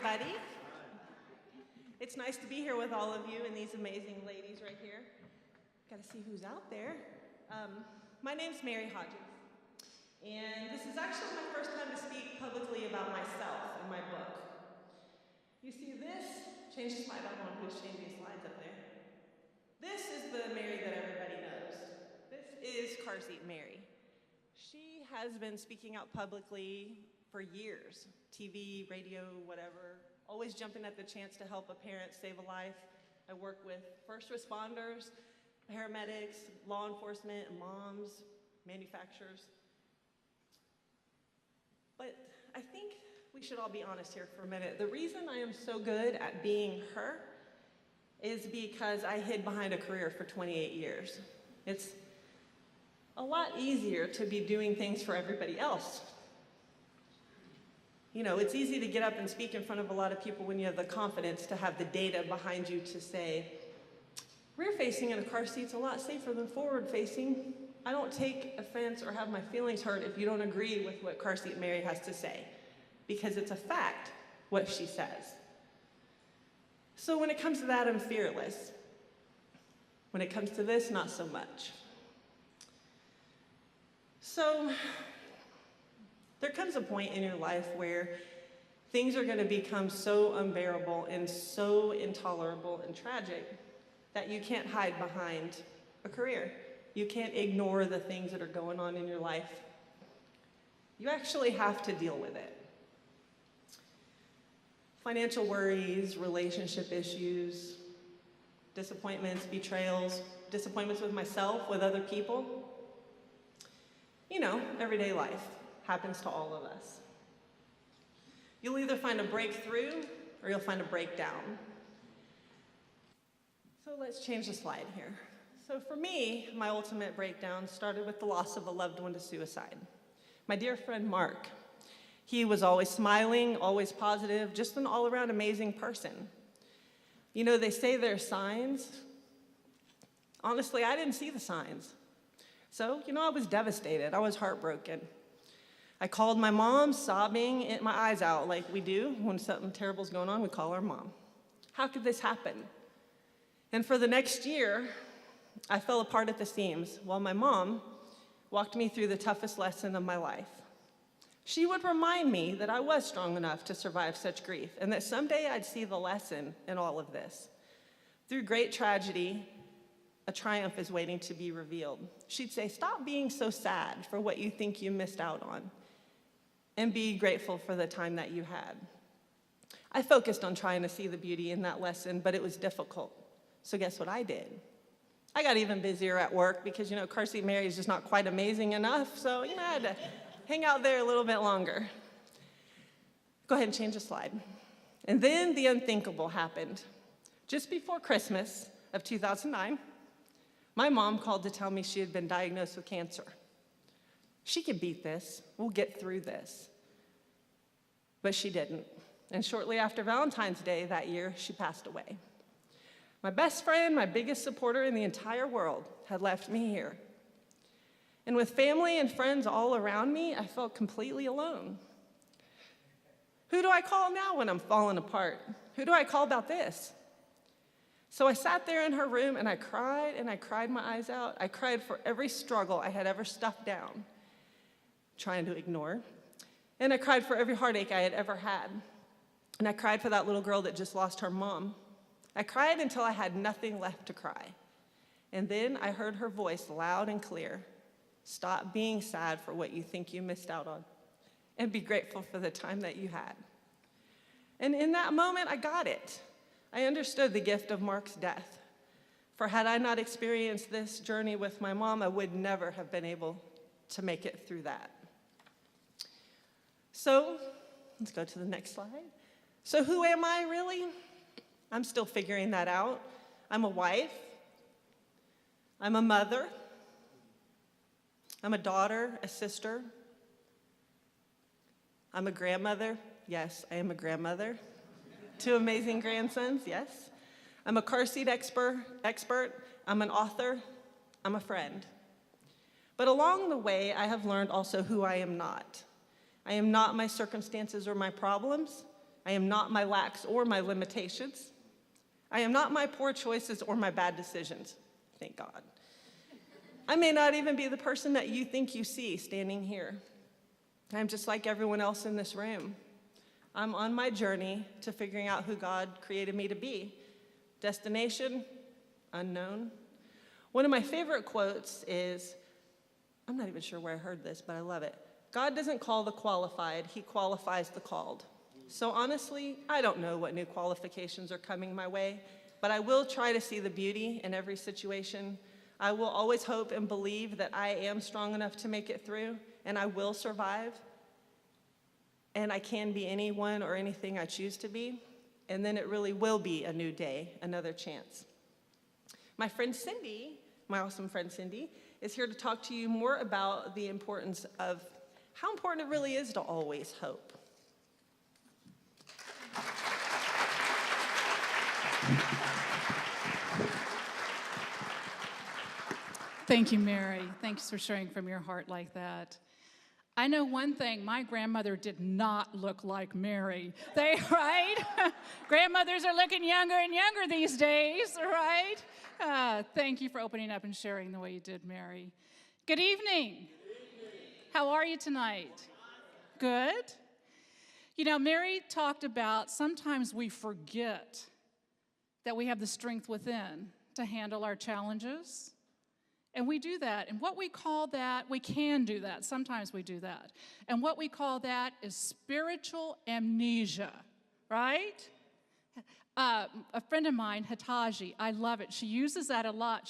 everybody. It's nice to be here with all of you and these amazing ladies right here. Got to see who's out there. My name's Mary Hodges, and this is actually my first time to speak publicly about myself and my book. You see this, change the slide, I don't want to push changing slides up there. This is the Mary that everybody knows. This is Car Seat Mary. She has been speaking out publicly for years, TV, radio, whatever, always jumping at the chance to help a parent save a life. I work with first responders, paramedics, law enforcement, moms, manufacturers. But I think we should all be honest here for a minute. The reason I am so good at being her is because I hid behind a career for 28 years. It's a lot easier to be doing things for everybody else. You know, it's easy to get up and speak in front of a lot of people when you have the confidence to have the data behind you to say, rear-facing in a car seat's a lot safer than forward-facing. I don't take offense or have my feelings hurt if you don't agree with what Car Seat Mary has to say, because it's a fact what she says. So when it comes to that, I'm fearless. When it comes to this, not so much. So there comes a point in your life where things are going to become so unbearable and so intolerable and tragic that you can't hide behind a career. You can't ignore the things that are going on in your life. You actually have to deal with it. Financial worries, relationship issues, disappointments, betrayals, disappointments with myself, with other people. You know, everyday life happens to all of us. You'll either find a breakthrough or you'll find a breakdown. So let's change the slide here. So for me, my ultimate breakdown started with the loss of a loved one to suicide. My dear friend Mark. He was always smiling, always positive, just an all-around amazing person. You know, they say there are signs. Honestly, I didn't see the signs. So, you know, I was devastated. I was heartbroken. I called my mom, sobbing my eyes out like we do when something terrible's going on. We call our mom. How could this happen? And for the next year, I fell apart at the seams while my mom walked me through the toughest lesson of my life. She would remind me that I was strong enough to survive such grief and that someday I'd see the lesson in all of this. Through great tragedy, a triumph is waiting to be revealed. She'd say, stop being so sad for what you think you missed out on and be grateful for the time that you had. I focused on trying to see the beauty in that lesson, but it was difficult. So guess what I did? I got even busier at work because, you know, Car Seat Mary is just not quite amazing enough, so, you know, I had to hang out there a little bit longer. Go ahead and change the slide. And then the unthinkable happened. Just before Christmas of 2009, my mom called to tell me she had been diagnosed with cancer. She could beat this. We'll get through this. But she didn't. And shortly after Valentine's Day that year, she passed away. My best friend, my biggest supporter in the entire world, had left me here. And with family and friends all around me, I felt completely alone. Who do I call now when I'm falling apart? Who do I call about this? So I sat there in her room and I cried my eyes out. I cried for every struggle I had ever stuffed down, trying to ignore. And I cried for every heartache I had ever had. And I cried for that little girl that just lost her mom. I cried until I had nothing left to cry. And then I heard her voice loud and clear. Stop being sad for what you think you missed out on, and be grateful for the time that you had. And in that moment, I got it. I understood the gift of Mark's death. For had I not experienced this journey with my mom, I would never have been able to make it through that. So, let's go to the next slide. So who am I really? I'm still figuring that out. I'm a wife. I'm a mother. I'm a daughter, a sister. I'm a grandmother. Yes, I am a grandmother. 2 amazing grandsons, yes. I'm a car seat expert. I'm an author. I'm a friend. But along the way, I have learned also who I am not. I am not my circumstances or my problems. I am not my lacks or my limitations. I am not my poor choices or my bad decisions. Thank God. I may not even be the person that you think you see standing here. I'm just like everyone else in this room. I'm on my journey to figuring out who God created me to be. Destination, unknown. One of my favorite quotes is, I'm not even sure where I heard this, but I love it. God doesn't call the qualified, he qualifies the called. So honestly, I don't know what new qualifications are coming my way, but I will try to see the beauty in every situation. I will always hope and believe that I am strong enough to make it through, and I will survive. And I can be anyone or anything I choose to be, and then it really will be a new day, another chance. My friend Cindy, my awesome friend Cindy, is here to talk to you more about the importance of how important it really is to always hope. Thank you, Mary. Thanks for sharing from your heart like that. I know one thing, my grandmother did not look like Mary. Right? Grandmothers are looking younger and younger these days, right? Thank you for opening up and sharing the way you did, Mary. Good evening. How are you tonight? Good? You know, Mary talked about sometimes we forget that we have the strength within to handle our challenges. And we do that. And what we call that, we can do that. Sometimes we do that. And what we call that is spiritual amnesia, right? A friend of mine, Hitaji, I love it. She uses that a lot.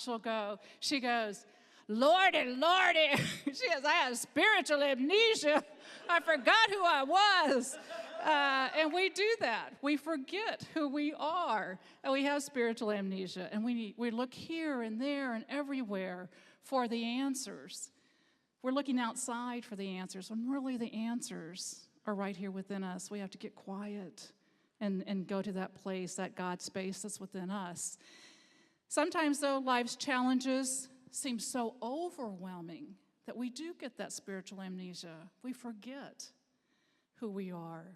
She goes, Lordy, Lordy. She goes, I have spiritual amnesia. I forgot who I was. And we do that. We forget who we are. And we have spiritual amnesia. And we look here and there and everywhere for the answers. We're looking outside for the answers when really the answers are right here within us. We have to get quiet and go to that place, that God space that's within us. Sometimes, though, life's challenges seem so overwhelming that we do get that spiritual amnesia. We forget who we are.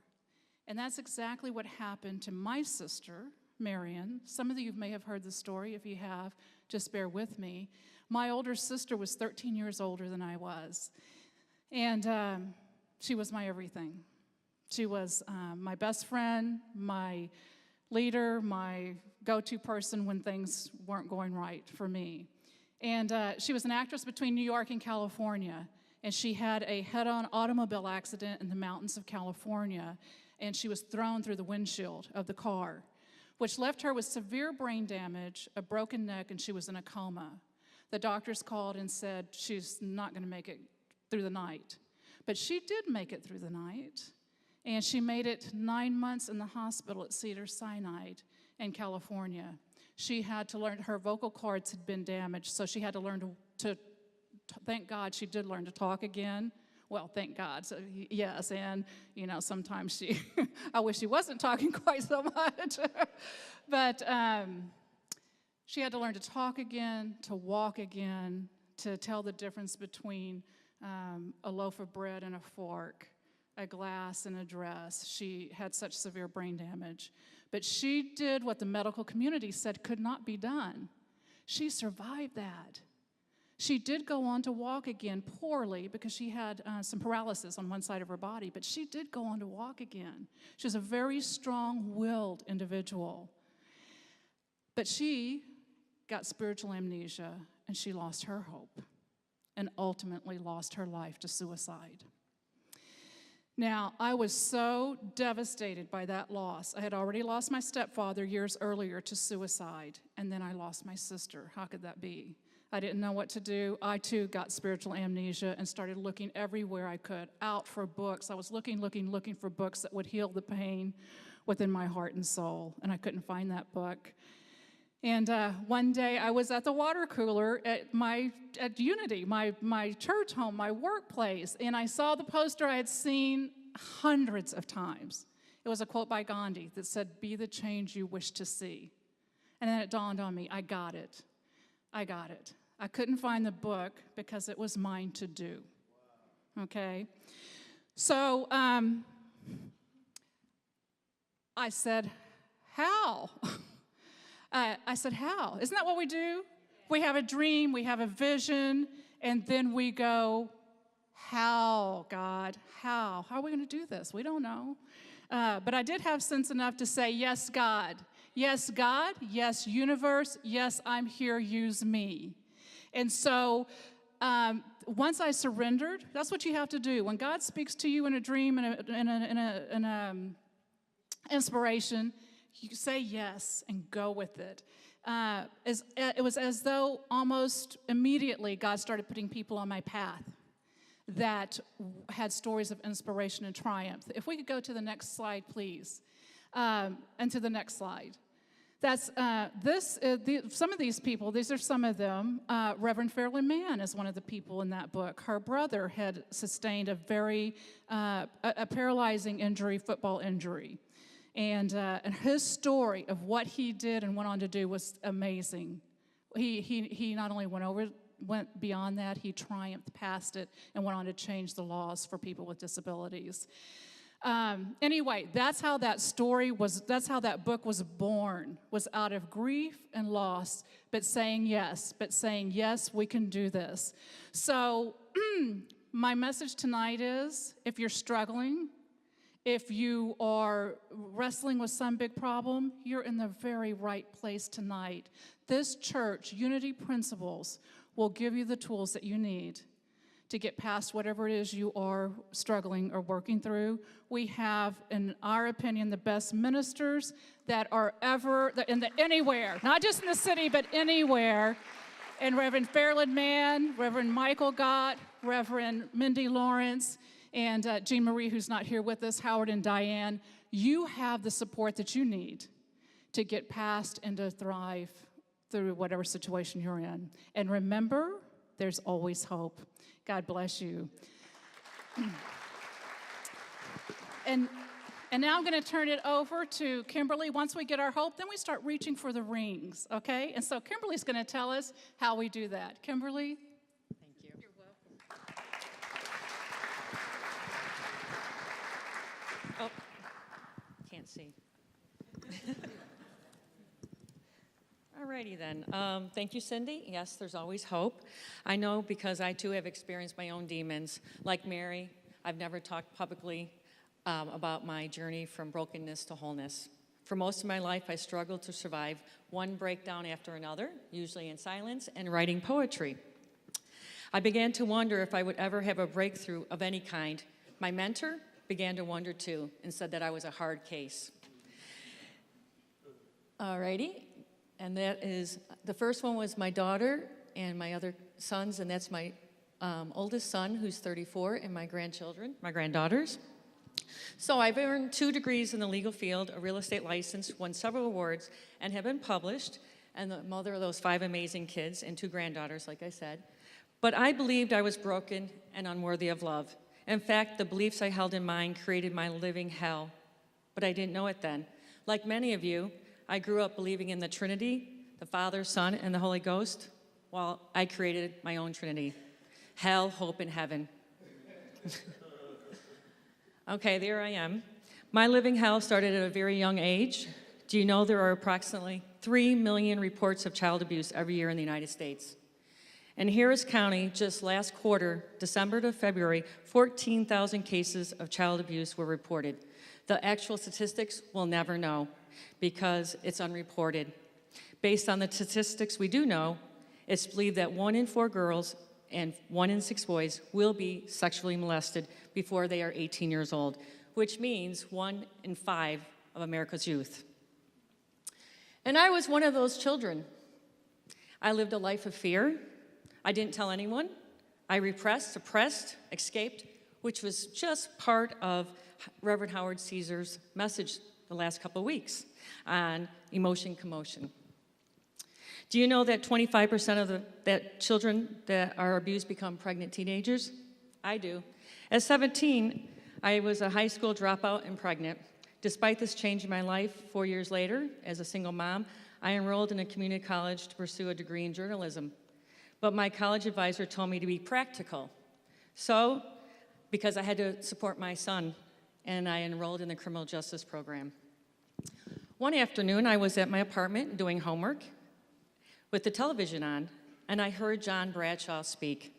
And that's exactly what happened to my sister, Marion. Some of you may have heard the story. If you have, just bear with me. My older sister was 13 years older than I was. And she was my everything. She was my best friend, my leader, my go-to person when things weren't going right for me. And she was an actress between New York and California. And she had a head-on automobile accident in the mountains of California. And she was thrown through the windshield of the car, which left her with severe brain damage, a broken neck, and she was in a coma. The doctors called and said she's not going to make it through the night. But she did make it through the night, and she made it 9 months in the hospital at Cedars-Sinai in California. She had to learn, her vocal cords had been damaged, so she had to learn to thank God she did learn to talk again. Well, thank God, so yes, and, you know, sometimes I wish she wasn't talking quite so much, but she had to learn to talk again, to walk again, to tell the difference between a loaf of bread and a fork, a glass and a dress. She had such severe brain damage, but she did what the medical community said could not be done. She survived that. She did go on to walk again poorly because she had some paralysis on one side of her body, but she did go on to walk again. She was a very strong-willed individual. But she got spiritual amnesia, and she lost her hope and ultimately lost her life to suicide. Now, I was so devastated by that loss. I had already lost my stepfather years earlier to suicide, and then I lost my sister. How could that be? I didn't know what to do. I, too, got spiritual amnesia and started looking everywhere I could, out for books. I was looking for books that would heal the pain within my heart and soul, and I couldn't find that book. And one day, I was at the water cooler at Unity, my church home, my workplace, and I saw the poster I had seen hundreds of times. It was a quote by Gandhi that said, "Be the change you wish to see." And then it dawned on me, I got it. I couldn't find the book because it was mine to do, okay? So I said, how? I said, how? Isn't that what we do? We have a dream, we have a vision, and then we go, how, God? How? How are we going to do this? We don't know. But I did have sense enough to say, yes, God. Yes, God. Yes, universe. Yes, I'm here. Use me. And so once I surrendered, that's what you have to do. When God speaks to you in a dream and inspiration, you say yes and go with it. It was as though almost immediately God started putting people on my path that had stories of inspiration and triumph. If we could go to the next slide, please, and to the next slide. That's some of these people, these are some of them. Reverend Fairlyn Mann is one of the people in that book. Her brother had sustained a very a paralyzing injury, football injury. And his story of what he did and went on to do was amazing. He not only went beyond that, he triumphed past it and went on to change the laws for people with disabilities. Anyway, that's how that story was, that's how that book was born, was out of grief and loss, but saying yes, we can do this. So my message tonight is, if you're struggling, if you are wrestling with some big problem, you're in the very right place tonight. This church, Unity Principles, will give you the tools that you need to get past whatever it is you are struggling or working through. We have, in our opinion, the best ministers that are ever anywhere, not just in the city, but anywhere. And Reverend Fairlyn Mann, Reverend Michael Gott, Reverend Mindy Lawrence, and Jean Marie, who's not here with us, Howard and Diane. You have the support that you need to get past and to thrive through whatever situation you're in. And remember, there's always hope. God bless you. And now I'm going to turn it over to Kimberly. Once we get our hope, then we start reaching for the rings, okay? And so Kimberly's going to tell us how we do that. Kimberly? Thank you. You're welcome. Oh, can't see. Alrighty then. Thank you, Cindy. Yes, there's always hope. I know because I too have experienced my own demons. Like Mary, I've never talked publicly about my journey from brokenness to wholeness. For most of my life, I struggled to survive one breakdown after another, usually in silence and writing poetry. I began to wonder if I would ever have a breakthrough of any kind. My mentor began to wonder too and said that I was a hard case. Alrighty. And that is, the first one was my daughter and my other sons, and that's my oldest son, who's 34, and my grandchildren, my granddaughters. So I've earned 2 degrees in the legal field, a real estate license, won several awards, and have been published, and the mother of those 5 amazing kids and 2 granddaughters, like I said. But I believed I was broken and unworthy of love. In fact, the beliefs I held in mind created my living hell, but I didn't know it then. Like many of you, I grew up believing in the Trinity, the Father, Son, and the Holy Ghost, while I created my own Trinity. Hell, hope, and heaven. Okay, there I am. My living hell started at a very young age. Do you know there are approximately 3 million reports of child abuse every year in the United States? In Harris County, just last quarter, December to February, 14,000 cases of child abuse were reported. The actual statistics we'll never know because it's unreported. Based on the statistics we do know, it's believed that 1 in 4 girls and 1 in 6 boys will be sexually molested before they are 18 years old, which means 1 in 5 of America's youth. And I was one of those children. I lived a life of fear. I didn't tell anyone. I repressed, suppressed, escaped, which was just part of Reverend Howard Caesar's message the last couple of weeks on emotion commotion. Do you know that 25% of that children that are abused become pregnant teenagers? I do. At 17, I was a high school dropout and pregnant. Despite this change in my life, 4 years later, as a single mom, I enrolled in a community college to pursue a degree in journalism. But my college advisor told me to be practical. So, because I had to support my son, and I enrolled in the criminal justice program. One afternoon, I was at my apartment doing homework with the television on, and I heard John Bradshaw speak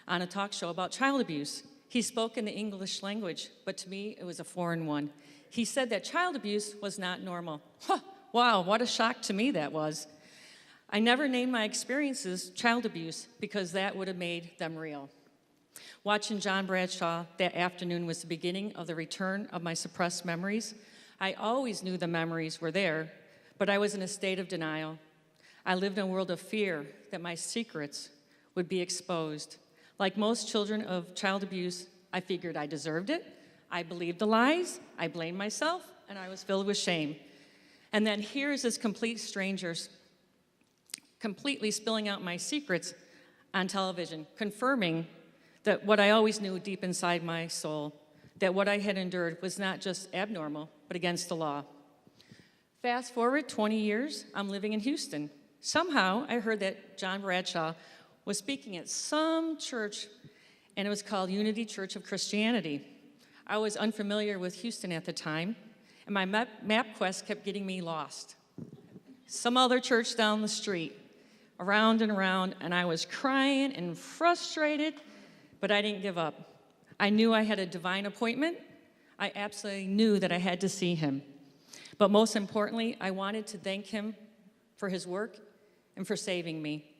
on a talk show about child abuse. He spoke in the English language, but to me, it was a foreign one. He said that child abuse was not normal. Wow, what a shock to me that was. I never named my experiences child abuse because that would have made them real. Watching John Bradshaw that afternoon was the beginning of the return of my suppressed memories. I always knew the memories were there, but I was in a state of denial. I lived in a world of fear that my secrets would be exposed. Like most children of child abuse, I figured I deserved it. I believed the lies, I blamed myself, and I was filled with shame. And then here's this complete strangers completely spilling out my secrets on television, confirming that what I always knew deep inside my soul, that what I had endured was not just abnormal, but against the law. Fast forward 20 years, I'm living in Houston. Somehow, I heard that John Bradshaw was speaking at some church, and it was called Unity Church of Christianity. I was unfamiliar with Houston at the time, and my map quest kept getting me lost. Some other church down the street, around and around, and I was crying and frustrated, but I didn't give up. I knew I had a divine appointment. I absolutely knew that I had to see him. But most importantly, I wanted to thank him for his work and for saving me.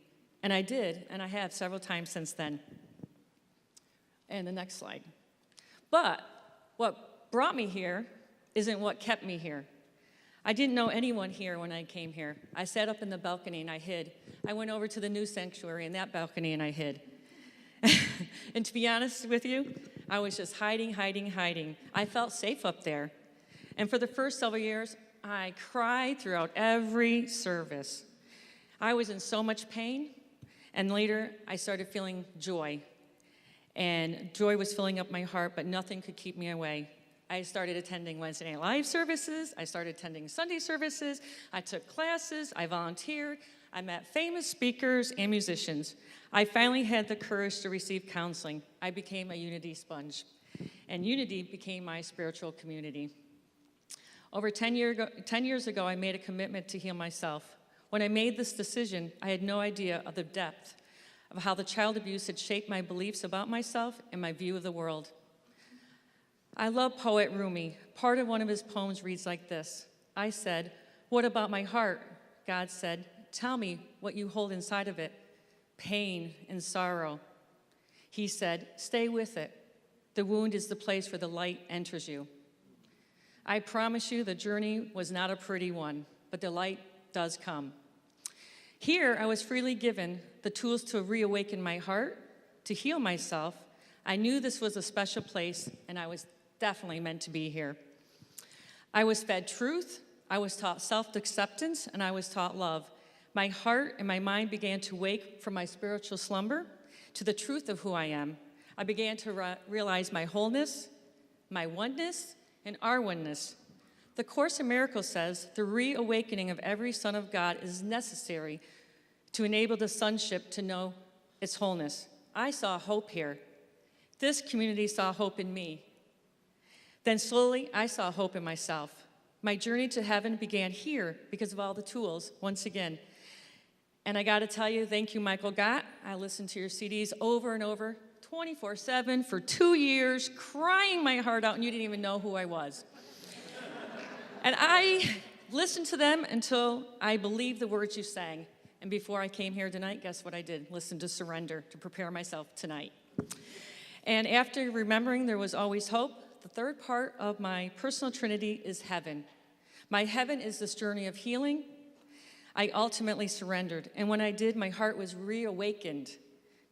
And I did, and I have several times since then. And the next slide. But what brought me here isn't what kept me here. I didn't know anyone here when I came here. I sat up in the balcony and I hid. I went over to the new sanctuary in that balcony and I hid. And to be honest with you, I was just hiding. I felt safe up there. And for the first several years, I cried throughout every service. I was in so much pain, and later I started feeling joy. And joy was filling up my heart, but nothing could keep me away. I started attending Wednesday Night Live services. I started attending Sunday services. I took classes. I volunteered. I met famous speakers and musicians. I finally had the courage to receive counseling. I became a Unity sponge, and Unity became my spiritual community. Over 10 years ago, I made a commitment to heal myself. When I made this decision, I had no idea of the depth of how the child abuse had shaped my beliefs about myself and my view of the world. I love poet Rumi. Part of one of his poems reads like this. I said, "What about my heart?" God said, "Tell me what you hold inside of it, pain and sorrow." He said, "Stay with it. The wound is the place where the light enters you." I promise you the journey was not a pretty one, but the light does come. Here, I was freely given the tools to reawaken my heart, to heal myself. I knew this was a special place, and I was definitely meant to be here. I was fed truth, I was taught self-acceptance, and I was taught love. My heart and my mind began to wake from my spiritual slumber to the truth of who I am. I began to realize my wholeness, my oneness, and our oneness. The Course in Miracles says the reawakening of every son of God is necessary to enable the sonship to know its wholeness. I saw hope here. This community saw hope in me. Then slowly, I saw hope in myself. My journey to heaven began here because of all the tools, once again. And I gotta tell you, thank you, Michael Gott. I listened to your CDs over and over, 24/7 for 2 years, crying my heart out, and you didn't even know who I was. And I listened to them until I believed the words you sang. And before I came here tonight, guess what I did? Listen to Surrender to prepare myself tonight. And after remembering there was always hope, the third part of my personal trinity is heaven. My heaven is this journey of healing. I ultimately surrendered. And when I did, my heart was reawakened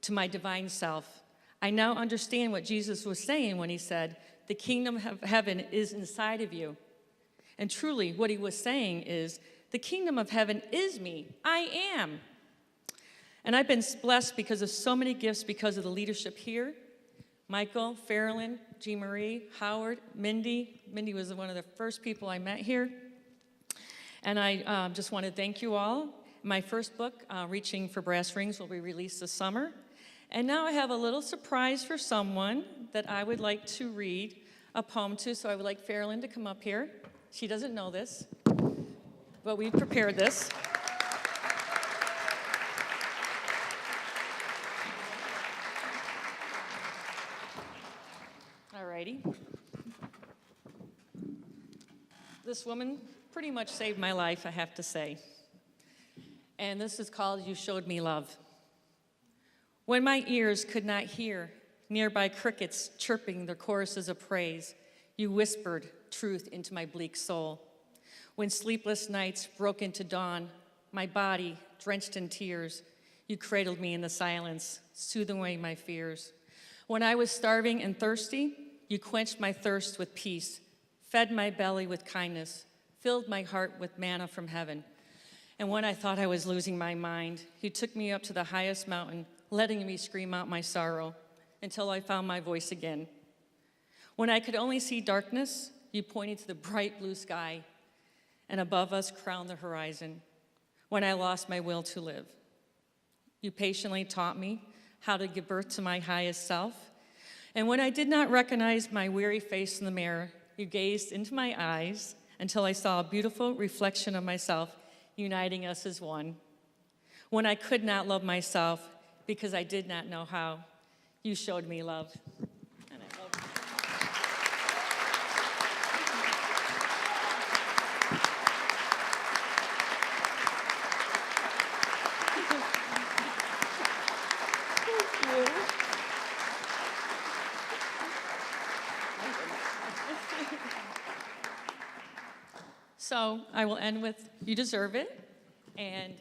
to my divine self. I now understand what Jesus was saying when he said, "The kingdom of heaven is inside of you." And truly, what he was saying is, the kingdom of heaven is me. I am. And I've been blessed because of so many gifts because of the leadership here. Michael, Fairlyn, Jean Marie, Howard, Mindy. Mindy was one of the first people I met here. And I just want to thank you all. My first book, Reaching for Brass Rings, will be released this summer. And now I have a little surprise for someone that I would like to read a poem to. So I would like Fairlyn to come up here. She doesn't know this, but we prepared this. Alrighty. This woman pretty much saved my life, I have to say. And this is called You Showed Me Love. When my ears could not hear nearby crickets chirping their choruses of praise, you whispered truth into my bleak soul. When sleepless nights broke into dawn, my body drenched in tears, you cradled me in the silence, soothing away my fears. When I was starving and thirsty, you quenched my thirst with peace, fed my belly with kindness, filled my heart with manna from heaven. And when I thought I was losing my mind, you took me up to the highest mountain, letting me scream out my sorrow until I found my voice again. When I could only see darkness, you pointed to the bright blue sky, and above us crowned the horizon. When I lost my will to live, you patiently taught me how to give birth to my highest self. And when I did not recognize my weary face in the mirror, you gazed into my eyes until I saw a beautiful reflection of myself, uniting us as one. When I could not love myself because I did not know how, you showed me love. And I love you. So I will end with You Deserve It, and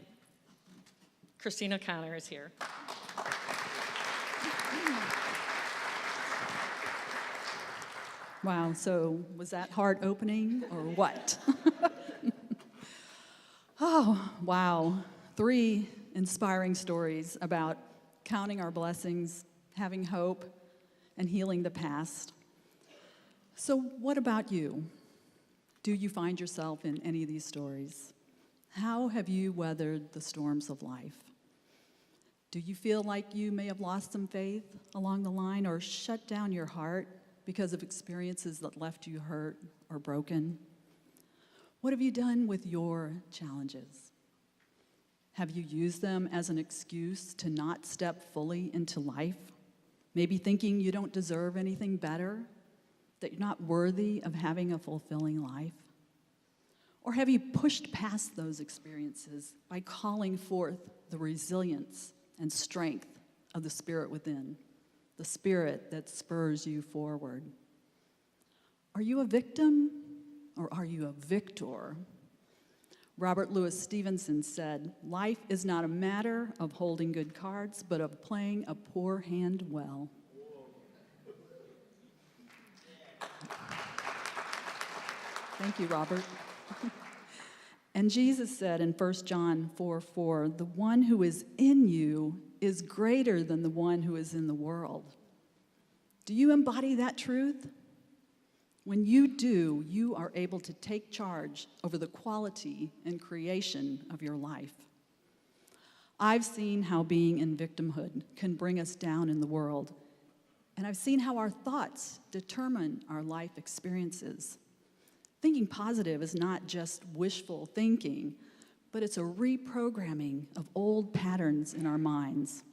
Christina Connor is here. Wow, so was that heart opening or what? Oh, wow. 3 inspiring stories about counting our blessings, having hope, and healing the past. So what about you? Do you find yourself in any of these stories? How have you weathered the storms of life? Do you feel like you may have lost some faith along the line or shut down your heart because of experiences that left you hurt or broken? What have you done with your challenges? Have you used them as an excuse to not step fully into life? Maybe thinking you don't deserve anything better, that you're not worthy of having a fulfilling life? Or have you pushed past those experiences by calling forth the resilience and strength of the spirit within, the spirit that spurs you forward? Are you a victim or are you a victor? Robert Louis Stevenson said, "Life is not a matter of holding good cards, but of playing a poor hand well." Thank you, Robert. And Jesus said in 1 John 4:4, "The one who is in you is greater than the one who is in the world." Do you embody that truth? When you do, you are able to take charge over the quality and creation of your life. I've seen how being in victimhood can bring us down in the world, and I've seen how our thoughts determine our life experiences. Thinking positive is not just wishful thinking, but it's a reprogramming of old patterns in our minds.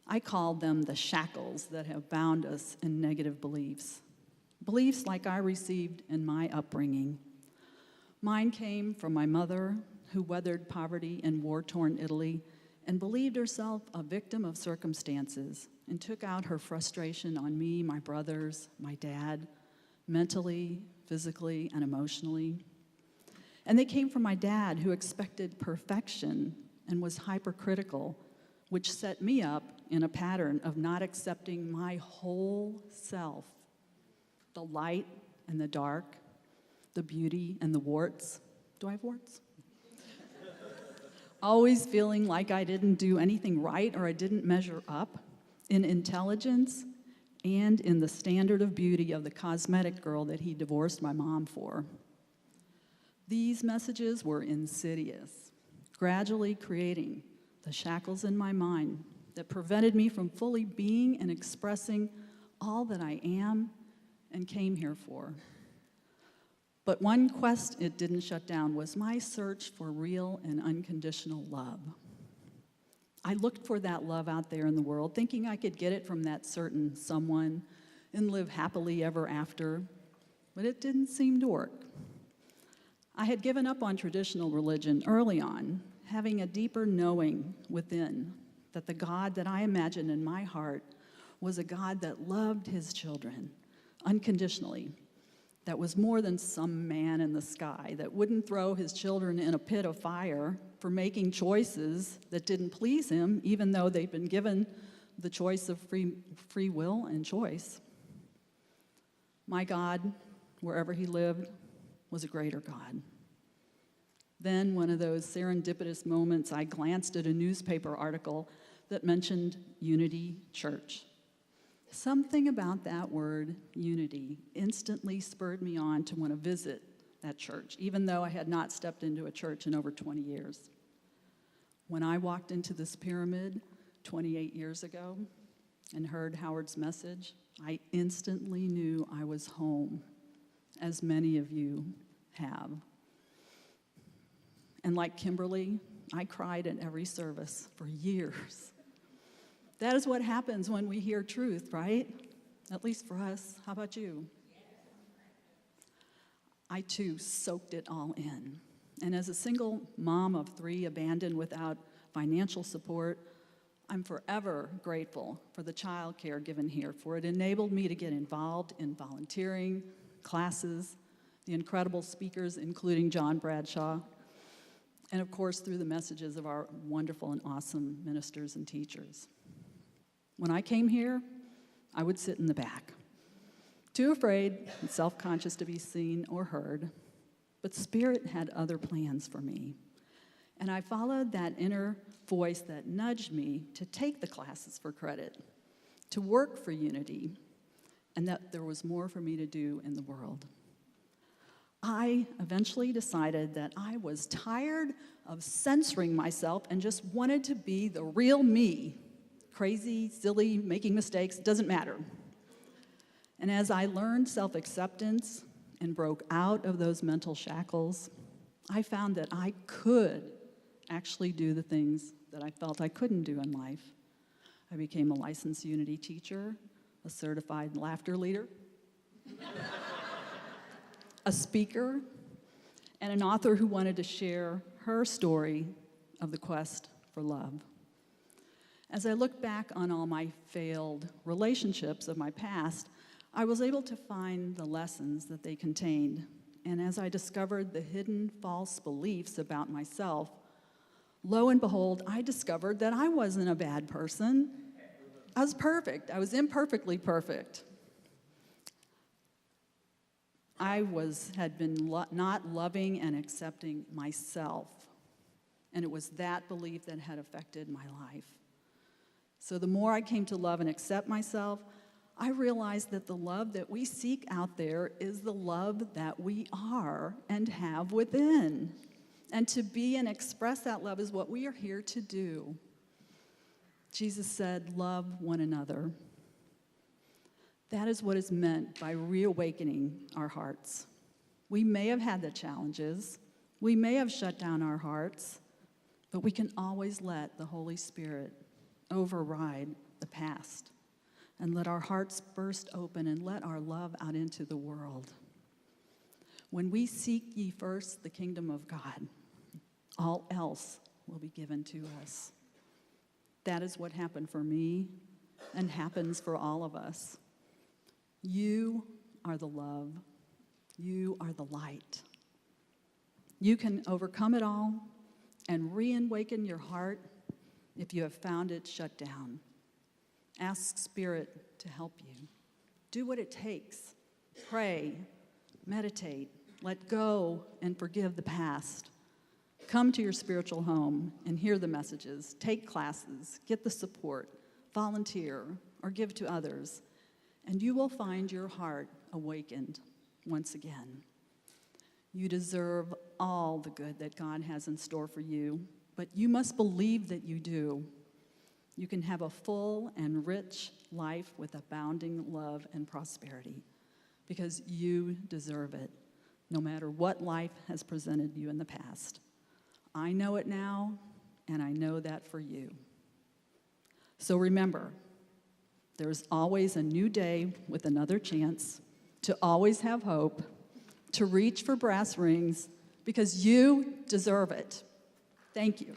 I call them the shackles that have bound us in negative beliefs. Beliefs like I received in my upbringing. Mine came from my mother, who weathered poverty in war-torn Italy and believed herself a victim of circumstances and took out her frustration on me, my brothers, my dad, mentally, physically, and emotionally. And they came from my dad, who expected perfection and was hypercritical, which set me up in a pattern of not accepting my whole self, the light and the dark, the beauty and the warts. Do I have warts? Always feeling like I didn't do anything right or I didn't measure up in intelligence and in the standard of beauty of the cosmetic girl that he divorced my mom for. These messages were insidious, gradually creating the shackles in my mind that prevented me from fully being and expressing all that I am and came here for. But one quest it didn't shut down was my search for real and unconditional love. I looked for that love out there in the world, thinking I could get it from that certain someone and live happily ever after, but it didn't seem to work. I had given up on traditional religion early on, having a deeper knowing within that the God that I imagined in my heart was a God that loved his children unconditionally, that was more than some man in the sky, that wouldn't throw his children in a pit of fire for making choices that didn't please him, even though they'd been given the choice of free will and choice. My God, wherever he lived, was a greater God. Then, one of those serendipitous moments, I glanced at a newspaper article that mentioned Unity Church. Something about that word, unity, instantly spurred me on to want to visit that church, even though I had not stepped into a church in over 20 years. When I walked into this pyramid 28 years ago and heard Howard's message, I instantly knew I was home, as many of you have. And like Kimberly, I cried at every service for years. That is what happens when we hear truth, right? At least for us. How about you? I too soaked it all in. And as a single mom of 3 abandoned without financial support, I'm forever grateful for the child care given here, for it enabled me to get involved in volunteering, classes, the incredible speakers, including John Bradshaw, and of course through the messages of our wonderful and awesome ministers and teachers. When I came here, I would sit in the back, too afraid and self-conscious to be seen or heard, but Spirit had other plans for me. And I followed that inner voice that nudged me to take the classes for credit, to work for unity, and that there was more for me to do in the world. I eventually decided that I was tired of censoring myself and just wanted to be the real me. Crazy, silly, making mistakes, doesn't matter. And as I learned self-acceptance and broke out of those mental shackles, I found that I could actually do the things that I felt I couldn't do in life. I became a licensed Unity teacher, a certified laughter leader, a speaker, and an author who wanted to share her story of the quest for love. As I look back on all my failed relationships of my past, I was able to find the lessons that they contained. And as I discovered the hidden false beliefs about myself, lo and behold, I discovered that I wasn't a bad person. I was perfect. I was imperfectly perfect. I had been not loving and accepting myself. And it was that belief that had affected my life. So the more I came to love and accept myself, I realized that the love that we seek out there is the love that we are and have within. And to be and express that love is what we are here to do. Jesus said, love one another. That is what is meant by reawakening our hearts. We may have had the challenges, we may have shut down our hearts, but we can always let the Holy Spirit override the past and let our hearts burst open and let our love out into the world. When we seek ye first the kingdom of God, all else will be given to us. That is what happened for me and happens for all of us. You are the love. You are the light. You can overcome it all and reawaken your heart if you have found it shut down. Ask Spirit to help you. Do what it takes. Pray, meditate, let go, and forgive the past. Come to your spiritual home and hear the messages. Take classes, get the support, volunteer, or give to others, and you will find your heart awakened once again. You deserve all the good that God has in store for you, but you must believe that you do. You can have a full and rich life with abounding love and prosperity because you deserve it. no matter what life has presented you in the past. I know it now, and I know that for you. So remember, there's always a new day with another chance, to always have hope, to reach for brass rings, because you deserve it. Thank you.